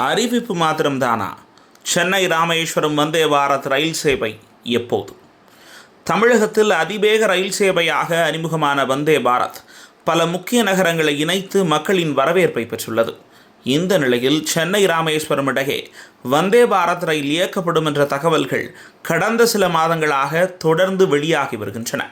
அறிவிப்பு மாத்திரம்தானா? சென்னை ராமேஸ்வரம் வந்தே பாரத் ரயில் சேவை எப்போது? தமிழகத்தில் அதிவேக ரயில் சேவையாக அறிமுகமான வந்தே பாரத் பல முக்கிய நகரங்களை இணைத்து மக்களின் வரவேற்பை பெற்றுள்ளது. இந்த நிலையில் சென்னை ராமேஸ்வரம் இடையே வந்தே பாரத் ரயில் இயக்கப்படும் என்ற தகவல்கள் கடந்த சில மாதங்களாக தொடர்ந்து வெளியாகி வருகின்றன.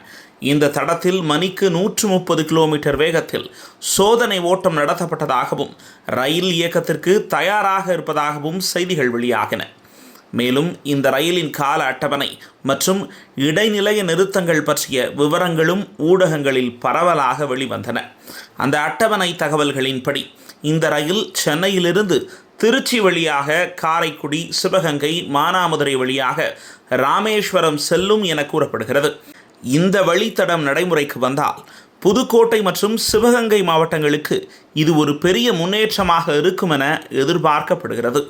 இந்த தடத்தில் மணிக்கு 130 கிலோமீட்டர் வேகத்தில் சோதனை ஓட்டம் நடத்தப்பட்டதாகவும் ரயில் இயக்கத்திற்கு தயாராக இருப்பதாகவும் செய்திகள் வெளியாகின. மேலும் இந்த ரயிலின் கால அட்டவணை மற்றும் இடைநிலைய நிறுத்தங்கள் பற்றிய விவரங்களும் ஊடகங்களில் பரவலாக வெளிவந்தன. அந்த அட்டவணை தகவல்களின்படி இந்த ரயில் சென்னையிலிருந்து திருச்சி வழியாக காரைக்குடி, சிவகங்கை, மானாமதுரை வழியாக ராமேஸ்வரம் செல்லும் என கூறப்படுகிறது. இந்த வழித்தடம் நடைமுறைக்கு வந்தால் புதுக்கோட்டை மற்றும் சிவகங்கை மாவட்டங்களுக்கு இது ஒரு பெரிய முன்னேற்றமாக இருக்கும் என எதிர்பார்க்கப்படுகிறது.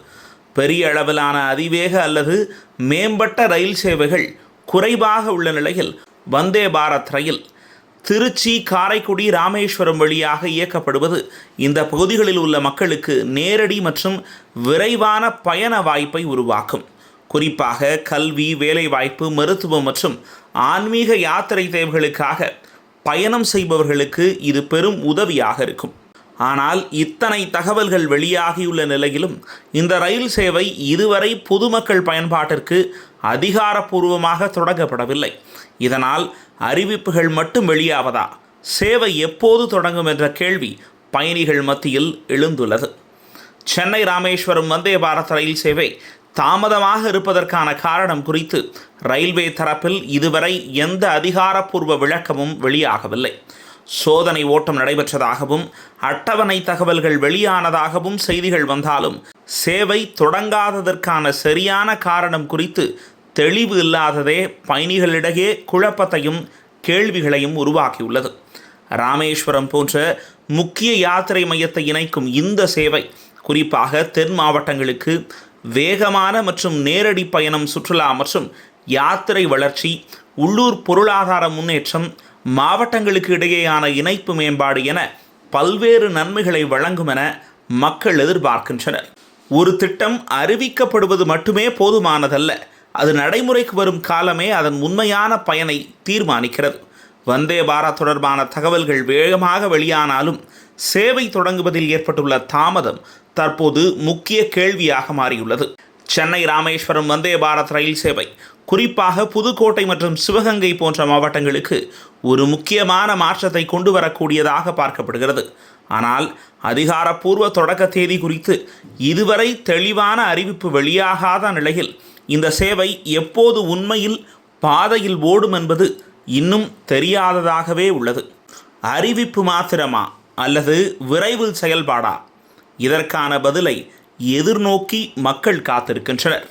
பெரிய அளவிலான அதிவேக அல்லது மேம்பட்ட ரயில் சேவைகள் குறைவாக உள்ள நிலையில் வந்தே பாரத் ரயில் திருச்சி, காரைக்குடி, ராமேஸ்வரம் வழியாக இயக்கப்படுவது இந்த பகுதிகளில் உள்ள மக்களுக்கு நேரடி மற்றும் விரைவான பயண வாய்ப்பை உருவாக்கும். குறிப்பாக கல்வி, வேலைவாய்ப்பு, மருத்துவம் மற்றும் ஆன்மீக யாத்திரை தேவைகளுக்காக பயணம் செய்பவர்களுக்கு இது பெரும் உதவியாக இருக்கும். ஆனால் இத்தனை தகவல்கள் வெளியாகியுள்ள நிலையிலும் இந்த ரயில் சேவை இதுவரை பொதுமக்கள் பயன்பாட்டிற்கு அதிகாரப்பூர்வமாக தொடங்கப்படவில்லை. இதனால் அறிவிப்புகள் மட்டும் வெளியாவதா, சேவை எப்போது தொடங்கும் என்ற கேள்வி பயணிகள் மத்தியில் எழுந்துள்ளது. சென்னை ராமேஸ்வரம் வந்தே பாரத் ரயில் சேவை தாமதமாக இருப்பதற்கான காரணம் குறித்து ரயில்வே தரப்பில் இதுவரை எந்த அதிகாரப்பூர்வ விளக்கமும் வெளியாகவில்லை. சோதனை ஓட்டம் நடைபெற்றதாகவும் அட்டவணை தகவல்கள் வெளியானதாகவும் செய்திகள் வந்தாலும் சேவை தொடங்காததற்கான சரியான காரணம் குறித்து தெளிவு இல்லாததே பயணிகளிடையே குழப்பத்தையும் கேள்விகளையும் உருவாக்கியுள்ளது. ராமேஸ்வரம் போன்ற முக்கிய யாத்திரை மையத்தை இணைக்கும் இந்த சேவை குறிப்பாக தென் மாவட்டங்களுக்கு வேகமான மற்றும் நேரடி பயணம், சுற்றுலா மற்றும் யாத்திரை வளர்ச்சி, உள்ளூர் பொருளாதார முன்னேற்றம், மாவட்டங்களுக்கு இடையேயான இணைப்பு மேம்பாடு என பல்வேறு நன்மைகளை வழங்கும் என மக்கள் எதிர்பார்க்கின்றனர். ஒரு திட்டம் அறிவிக்கப்படுவது மட்டுமே போதுமானதல்ல, அது நடைமுறைக்கு வரும் காலமே அதன் உண்மையான பயனை தீர்மானிக்கிறது. வந்தே பாரத் தொடர்பான தகவல்கள் வேகமாக வெளியானாலும் சேவை தொடங்குவதில் ஏற்பட்டுள்ள தாமதம் தற்போது முக்கிய கேள்வியாக மாறியுள்ளது. சென்னை ராமேஸ்வரம் வந்தே பாரத் ரயில் சேவை குறிப்பாக புதுக்கோட்டை மற்றும் சிவகங்கை போன்ற மாவட்டங்களுக்கு ஒரு முக்கியமான மாற்றத்தை கொண்டு வரக்கூடியதாக பார்க்கப்படுகிறது. ஆனால் அதிகாரப்பூர்வ தொடக்க தேதி குறித்து இதுவரை தெளிவான அறிவிப்பு வெளியாகாத நிலையில் இந்த சேவை எப்போது உண்மையில் பாதையில் ஓடும் என்பது இன்னும் தெரியாததாகவே உள்ளது. அறிவிப்பு மாத்திரமா அல்லது விரைவில் செயல்பாடா? இதற்கான பதிலை எதிர்நோக்கி மக்கள் காத்திருக்கின்றனர்.